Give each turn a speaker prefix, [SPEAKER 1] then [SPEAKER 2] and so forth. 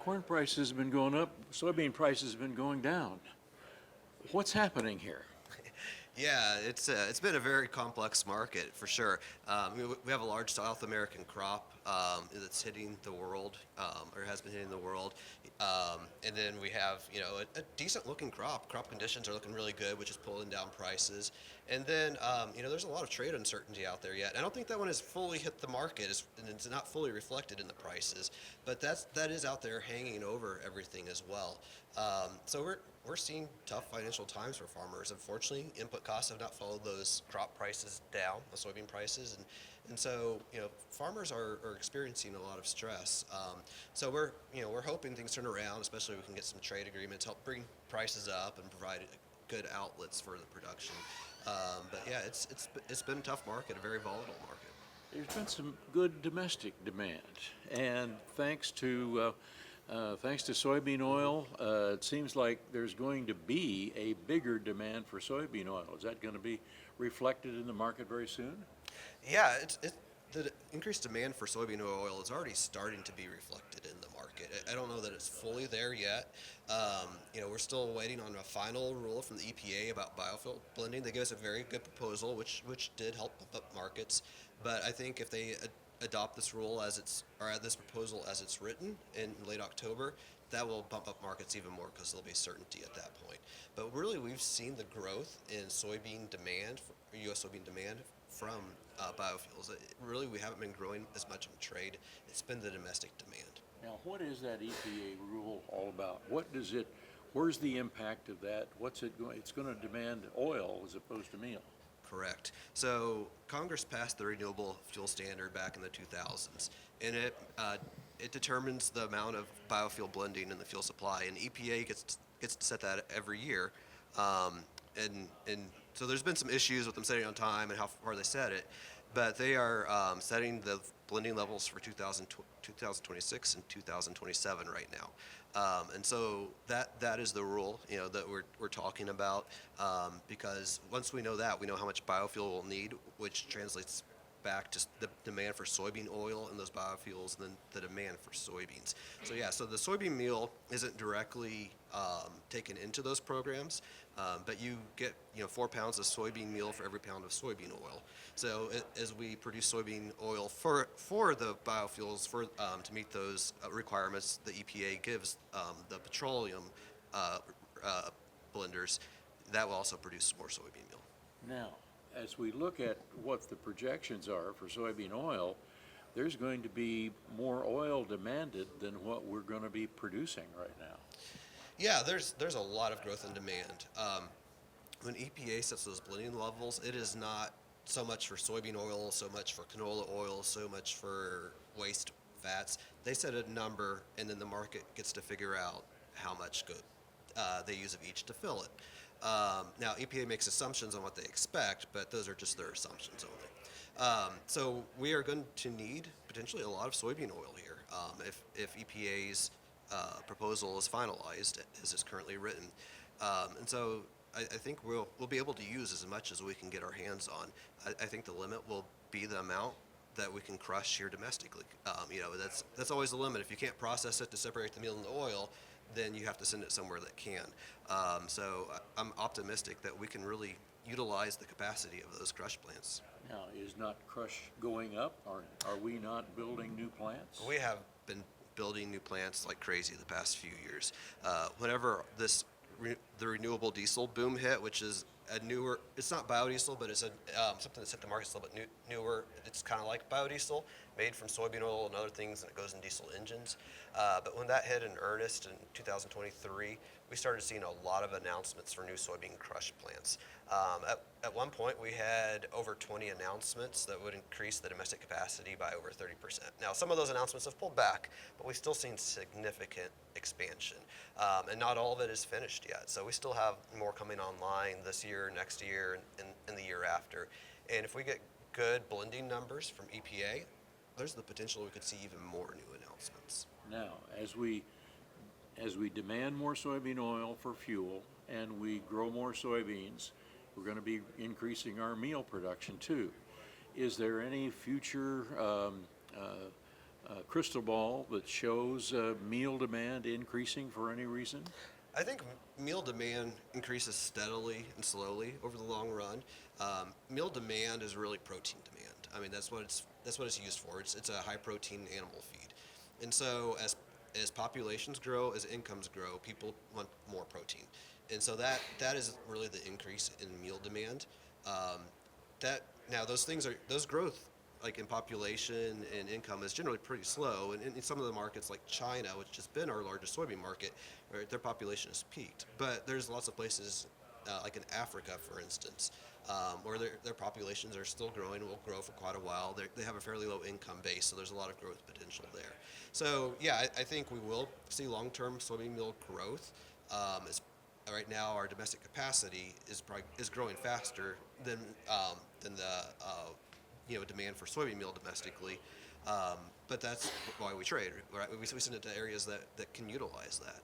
[SPEAKER 1] corn prices have been going up, soybean prices have been going down. What's happening here?
[SPEAKER 2] Yeah, it's been a very complex market for sure. We have a large South American crop that's hitting the world, or has been hitting the world, and then we have a decent looking crop. Crop conditions are looking really good, which is pulling down prices. And then there's a lot of trade uncertainty out there yet. I don't think that one has fully hit the market, and it's not fully reflected in the prices, but that is out there hanging over everything as well. So we're seeing tough financial times for farmers. Unfortunately, input costs have not followed those crop prices down, the soybean prices, and so farmers are experiencing a lot of stress. So we're hoping things turn around, especially if we can get some trade agreements, help bring prices up and provide good outlets for the production. But yeah, it's been a tough market, a very volatile market.
[SPEAKER 1] There's been some good domestic demand, and thanks to soybean oil, it seems like there's going to be a bigger demand for soybean oil. Is that going to be reflected in the market very soon?
[SPEAKER 2] Yeah, the increased demand for soybean oil is already starting to be reflected in the market. I don't know that it's fully there yet. We're still waiting on a final rule from the EPA about biofuel blending. They gave us a very good proposal, which did help pump up markets. But I think if they adopt this rule this proposal as it's written in late October, that will bump up markets even more because there'll be certainty at that point. But really, we've seen the growth in soybean demand, U.S. soybean demand from biofuels. Really, we haven't been growing as much on trade. It's been the domestic demand.
[SPEAKER 1] Now, what is that EPA rule all about? Where's the impact of that? What's it going? It's going to demand oil as opposed to meal.
[SPEAKER 2] Correct. So Congress passed the Renewable Fuel Standard back in the 2000s, and it determines the amount of biofuel blending in the fuel supply, and EPA gets to set that every year. And so there's been some issues with them setting on time and how far they set it, but they are setting the blending levels for 2026 and 2027 right now. And so that is the rule that we're talking about, because once we know that, we know how much biofuel we'll need, which translates back to the demand for soybean oil and those biofuels, and then the demand for soybeans. So yeah, so the soybean meal isn't directly taken into those programs, but you get 4 pounds of soybean meal for every pound of soybean oil. So as we produce soybean oil for the biofuels to meet those requirements, the EPA gives the petroleum blenders, that will also produce more soybean meal.
[SPEAKER 1] Now, as we look at what the projections are for soybean oil, there's going to be more oil demanded than what we're going to be producing right now.
[SPEAKER 2] Yeah, there's a lot of growth in demand. When EPA sets those blending levels, it is not so much for soybean oil, so much for canola oil, so much for waste fats. They set a number, and then the market gets to figure out how much they use of each to fill it. Now, EPA makes assumptions on what they expect, but those are just their assumptions only. So we are going to need potentially a lot of soybean oil here if EPA's proposal is finalized as it's currently written. And so I think we'll be able to use as much as we can get our hands on. I think the limit will be the amount that we can crush here domestically. That's always the limit. If you can't process it to separate the meal and the oil, then you have to send it somewhere that can. So I'm optimistic that we can really utilize the capacity of those crush plants.
[SPEAKER 1] Now, is not crush going up? Are we not building new plants?
[SPEAKER 2] We have been building new plants like crazy the past few years. Whenever the renewable diesel boom hit, which is it's not biodiesel, but it's something that's hit the market a little bit newer. It's kind of like biodiesel, made from soybean oil and other things, and it goes in diesel engines. But when that hit in earnest in 2023, we started seeing a lot of announcements for new soybean crush plants. At one point, we had over 20 announcements that would increase the domestic capacity by over 30%. Now, some of those announcements have pulled back, but we've still seen significant expansion. And not all of it is finished yet. So we still have more coming online this year, next year, and the year after. And if we get good blending numbers from EPA, there's the potential we could see even more new announcements.
[SPEAKER 1] Now, as we demand more soybean oil for fuel and we grow more soybeans, we're going to be increasing our meal production too. Is there any future crystal ball that shows meal demand increasing for any reason?
[SPEAKER 2] I think meal demand increases steadily and slowly over the long run. Meal demand is really protein demand. I mean, that's what it's used for. It's a high protein animal feed, and so as populations grow, as incomes grow, people want more protein, and so that is really the increase in meal demand. That now those growth like in population and income is generally pretty slow, and in some of the markets like China, which has been our largest soybean market, right, their population has peaked. But there's lots of places like in Africa, for instance, where their populations are still growing and will grow for quite a while. They have a fairly low income base, so there's a lot of growth potential there. So yeah, I think we will see long-term soybean meal growth. As right now, our domestic capacity is growing faster than the demand for soybean meal domestically. But that's why we trade, right? We send it to areas that can utilize that.